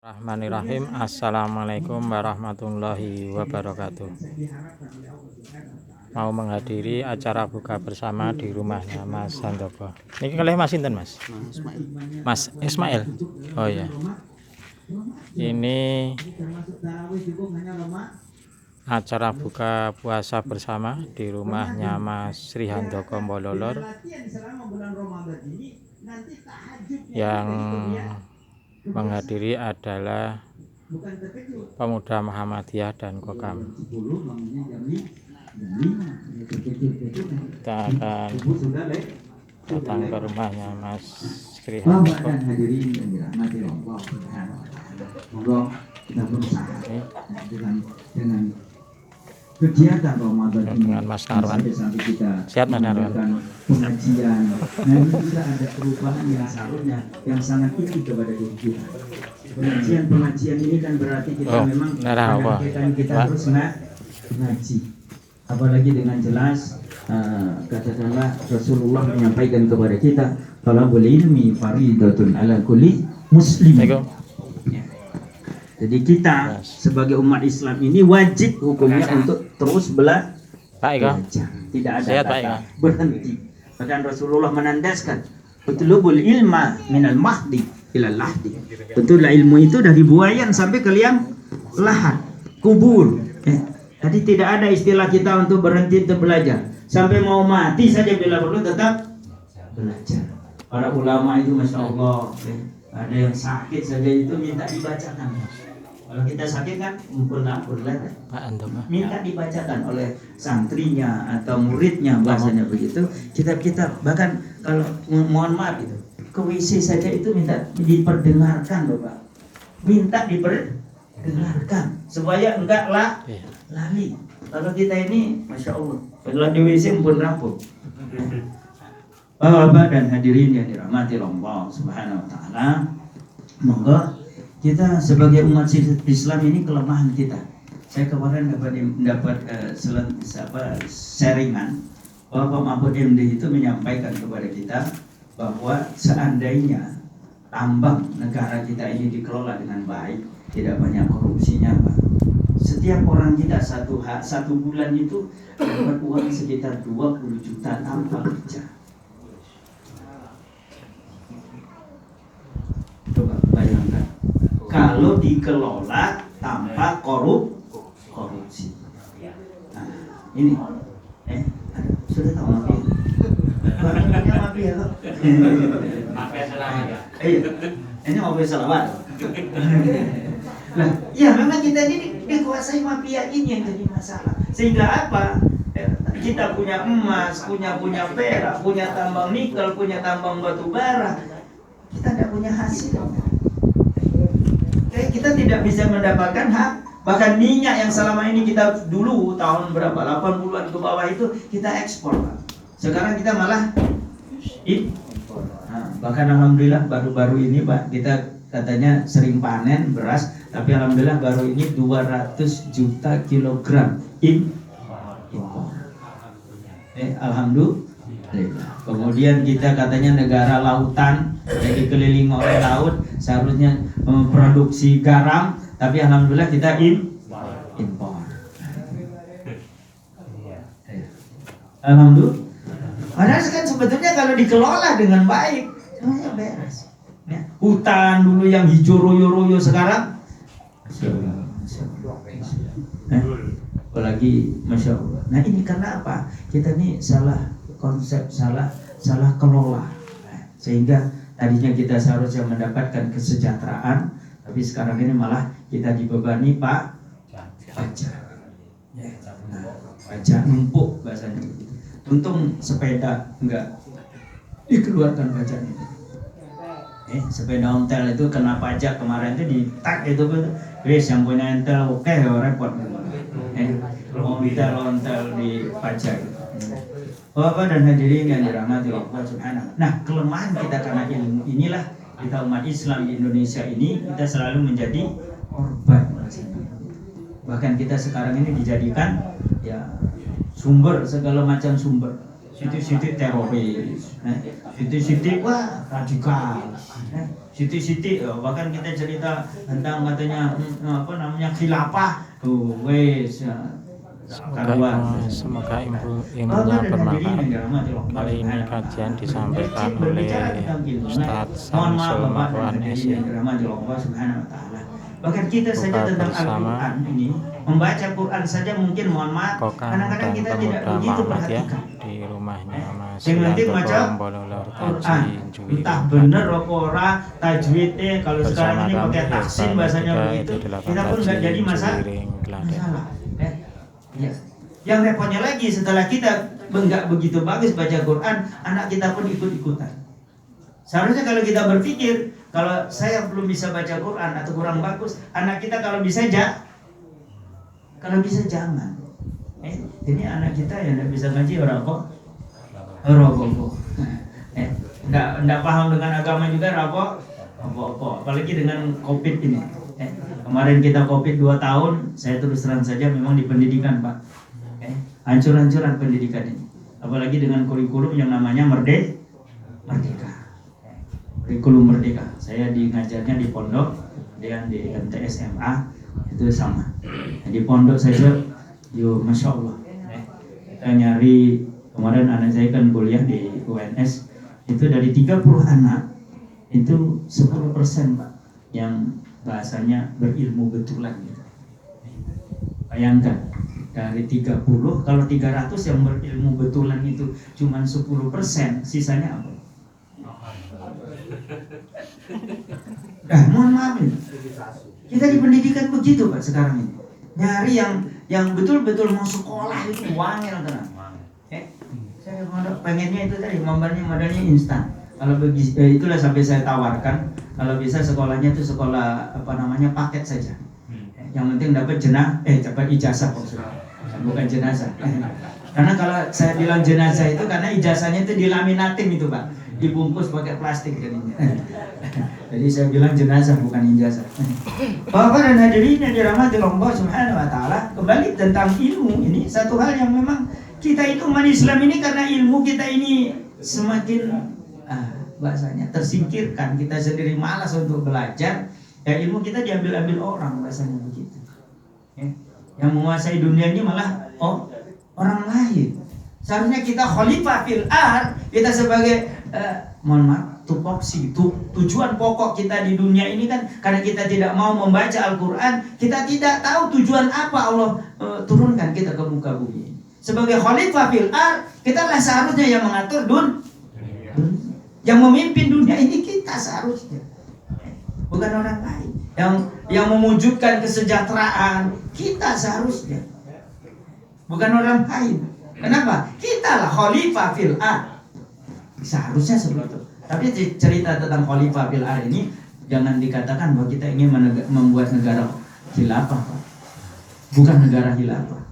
Bismillahirrahmanirrahim. Assalamualaikum warahmatullahi wabarakatuh. Mau menghadiri acara buka bersama di rumahnya Mas Handoko. Ini kalih Mas sinten, Mas? Mas Ismail. Oh ya. Ini acara buka puasa bersama di rumahnya Mas Sri Handoko Mbololor yang menghadiri adalah pemuda Muhammadiyah dan Kokam. Kita akan datang ke rumahnya Mas Sri Handoko. Dengan kegiatan Ramadan dengan Mas Narwan. Siap Mas Narwan. Pengajian, nah ini juga ada perubahan yang seharusnya yang sangat tinggi kepada diri kita. Pengajian ini kan berarti kita memang kita terus ngaji. Apalagi dengan jelas katakanlah Rasulullah menyampaikan kepada kita, talabul ilmi faridatun ala kulli muslim. Jadi kita sebagai umat Islam ini wajib hukumnya untuk terus belajar. Tidak ada kata berhenti. Bahkan Rasulullah menandaskan utlubul ilma minal mahdi ilal lahdi. Betullah ilmu itu dari buayan sampai ke liang lahat, kubur. Jadi tidak ada istilah kita untuk berhenti untuk belajar. Sampai mau mati saja bila perlu tetap belajar. Para ulama itu Masya Allah, ada yang sakit saja itu minta dibacakan. Kalau kita sakit kan minta dibacakan oleh santrinya atau muridnya, bahasanya begitu. Kita bahkan kalau mohon maaf itu ke WC saja itu minta diperdengarkan, Bapak. Minta diperdengarkan supaya enggak lali. Kalau kita ini Masya Allah, setelah di WC pun rapuh. Bapak dan hadirin yang dirahmati Allah Subhanahu wa taala, monggo kita sebagai umat Islam ini kelemahan kita. Saya kemarin dapat sharingan bahwa Pak Mahfud MD itu menyampaikan kepada kita bahwa seandainya tambang negara kita ini dikelola dengan baik, tidak banyak korupsinya, Pak. Setiap orang kita satu bulan itu dapat uang sekitar 20 juta tanpa kerja. Coba bayangkan kalau dikelola tanpa korupsi. Nah, ini sudah tahu mafia? Barangnya mafia kok. Mafia selawat ya? Iya, ini mafia selawat. Nah, ya memang kita ini dikuasai mafia ini yang jadi masalah. Sehingga apa? Kita punya emas, punya perak, punya tambang nikel, punya tambang batu bara. Kita tidak punya hasil. Kita tidak bisa mendapatkan hak. Bahkan minyak yang selama ini kita dulu tahun berapa 80-an ke bawah itu kita ekspor, Pak. Sekarang kita malah impor. Bahkan alhamdulillah baru-baru ini, Pak, kita katanya sering panen beras, tapi alhamdulillah baru ini 200 juta kilogram impor. Alhamdulillah. Kemudian kita katanya negara lautan, jadi keliling oleh laut, seharusnya memproduksi garam, tapi alhamdulillah kita impor. Alhamdulillah. Padahal kan sebetulnya kalau dikelola dengan baik, semuanya beres. Hutan dulu yang hijau royo-royo sekarang, apalagi Masya Allah. Nah ini karena apa? Kita ini salah konsep, salah kelola, sehingga tadinya kita seharusnya mendapatkan kesejahteraan, tapi sekarang ini malah kita dibebani pajak. Pajak numpuk bahasanya begitu. Untung sepeda enggak dikeluarkan pajaknya. Sepeda ontel itu kena pajak kemarin itu di tag itu wis yang punya ontel oke, repot. Ontel di pajak. Bapak dan hadirin yang dirahmati Allah Subhanahu. Nah, kelemahan kita karena ilmu inilah kita umat Islam di Indonesia ini kita selalu menjadi korban. Bahkan kita sekarang ini dijadikan ya sumber segala macam sumber. Situ-situ teroris, situ-situ wah radikal, Siti-siti, bahkan kita cerita tentang katanya apa namanya khilafah. Wes Semoga ilmunya bermanfaat. Kali ini kajian disampaikan oleh Ustadz Samsul Marwan SI. Bahkan kita saja Buka tentang bersama Al-Quran ini, membaca Quran saja mungkin mohon maaf, Kokang kadang-kadang dan kita tidak Pemuda begitu Muhammad ya, perhatikan. di rumahnya Mas Yang penting Yanto baca Bololor Quran, Kaji Juwi entah bener apa ora tajwidnya. Kalau sekarang bersama ini kami pakai taksin bahasanya begitu, kita pun nggak jadi masalah. Ya. Yang repotnya lagi setelah kita nggak begitu bagus baca Quran, anak kita pun ikut-ikutan. Seharusnya kalau kita berpikir, kalau saya belum bisa baca Quran atau kurang bagus, anak kita kalau bisa jangan. Ini anak kita yang tidak bisa ngaji orang kok. Nggak paham dengan agama juga rapok. Apalagi dengan COVID ini. Kemarin kita COVID 2 tahun, saya terus terang saja memang di pendidikan Pak. Hancur-hancuran pendidikan ini. Apalagi dengan kurikulum yang namanya Merdeka. Kurikulum Merdeka. Saya ngajarnya di pondok, dan di MTS MA itu sama. Di pondok saja, masya Allah. Kita nyari kemarin anak saya kan kuliah di UNS, itu dari 30 anak itu 10% Pak yang bahasanya berilmu betulan gitu. Bayangkan dari 30, kalau 300 yang berilmu betulan itu cuma 10%, sisanya apa? Mohon maaf ini. Kita di pendidikan begitu Pak sekarang ini. Nyari yang betul-betul mau sekolah itu wangil tenang. Saya pengennya itu tadi modalnya instan. Kalau itulah sampai saya tawarkan, kalau bisa sekolahnya itu sekolah apa namanya paket saja. Yang penting dapat dapat ijazah bukan jenazah. Karena kalau saya bilang jenazah itu karena ijazahnya itu dilaminating itu Pak, dibungkus pakai plastik jadinya. Jadi saya bilang jenazah bukan ijazah. Bapak dan hadirin yang dirahmati Allah Subhanahu wa taala, kembali tentang ilmu ini satu hal yang memang kita itu umat Islam ini karena ilmu kita ini semakin bahasanya tersingkirkan, kita sendiri malas untuk belajar, ya ilmu kita diambil-ambil orang bahasanya begitu. Yang menguasai dunia ini malah orang lain. Seharusnya kita khalifah fil ard, kita sebagai mohon maaf, tupoksi, tujuan pokok kita di dunia ini kan karena kita tidak mau membaca Al-Quran, kita tidak tahu tujuan apa Allah turunkan kita ke muka bumi. Sebagai khalifah fil ard, kita lah seharusnya yang mengatur yang memimpin dunia ini kita seharusnya, bukan orang lain. Yang mewujudkan kesejahteraan kita seharusnya, bukan orang lain. Kenapa? Kita lah khalifah fil ard. Seharusnya seperti itu. Tapi cerita tentang khalifah fil ard ini jangan dikatakan bahwa kita ingin membuat negara khilafah, Pak. Bukan negara khilafah.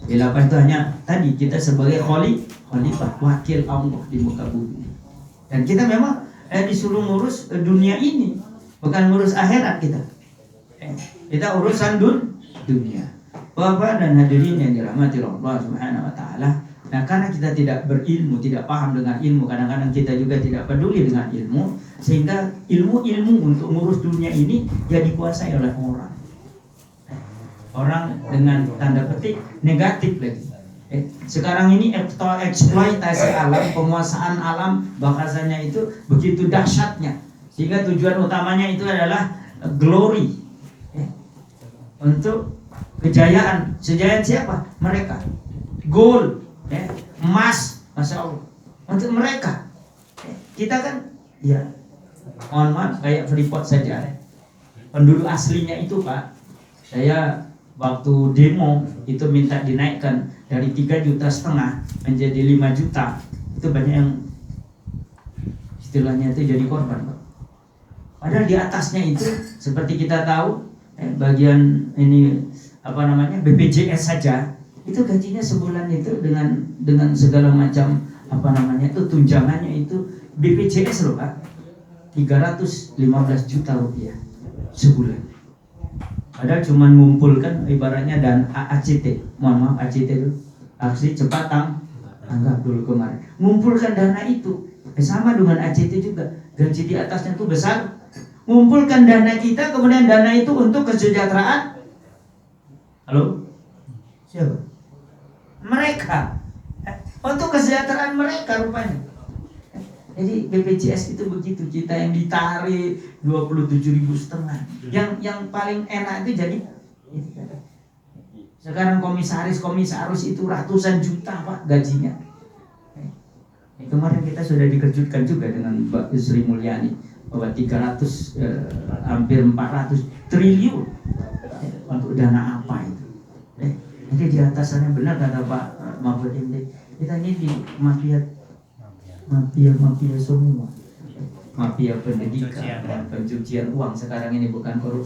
Khilafah itu hanya tadi kita sebagai khalifah, wakil Allah di muka bumi. Dan kita memang disuruh ngurus dunia ini, bukan ngurus akhirat kita. Kita urusan dunia. Bapak dan hadirin yang dirahmati Allah Subhanahu wa taala. Nah, karena kita tidak berilmu, tidak paham dengan ilmu, kadang-kadang kita juga tidak peduli dengan ilmu, sehingga ilmu untuk ngurus dunia ini ya dikuasai oleh orang. Orang dengan tanda petik negatif lagi. Sekarang ini eksploitasi alam, penguasaan alam, bahasanya itu begitu dahsyatnya, sehingga tujuan utamanya itu adalah glory, untuk kejayaan. Kejayaan siapa? Mereka. Gold, emas, masya Allah, untuk mereka. Kita kan, ya, mohon maaf, kayak Freeport saja. Penduduk aslinya itu Pak, saya waktu demo itu minta dinaikkan dari 3,5 juta menjadi 5 juta. Itu banyak yang istilahnya itu jadi korban Pak. Padahal di atasnya itu seperti kita tahu bagian ini apa namanya BPJS saja itu gajinya sebulan itu dengan segala macam apa namanya itu tunjangannya itu BPJS loh Pak, 315 juta rupiah sebulan. Padahal cuma mengumpulkan ibaratnya dan ACT, mohon maaf ACT itu aksi cepat tanggap dulu kemarin, mengumpulkan dana itu sama dengan ACT juga gaji di atasnya itu besar, ngumpulkan dana kita, kemudian dana itu untuk kesejahteraan. Halo? Siapa? Mereka. Untuk kesejahteraan mereka rupanya. Jadi BPJS itu begitu, kita yang ditarik 27.500. Yang paling enak itu jadi sekarang komisaris itu ratusan juta Pak gajinya. Kemarin kita sudah dikejutkan juga dengan Mbak Sri Mulyani bahwa 300 hampir 400 triliun untuk dana apa itu. Jadi di atas sana benar kata Pak Mahfud MD, kita ini di mafia semua, mafia pendidikan, pencucian uang sekarang ini, bukan korupsi.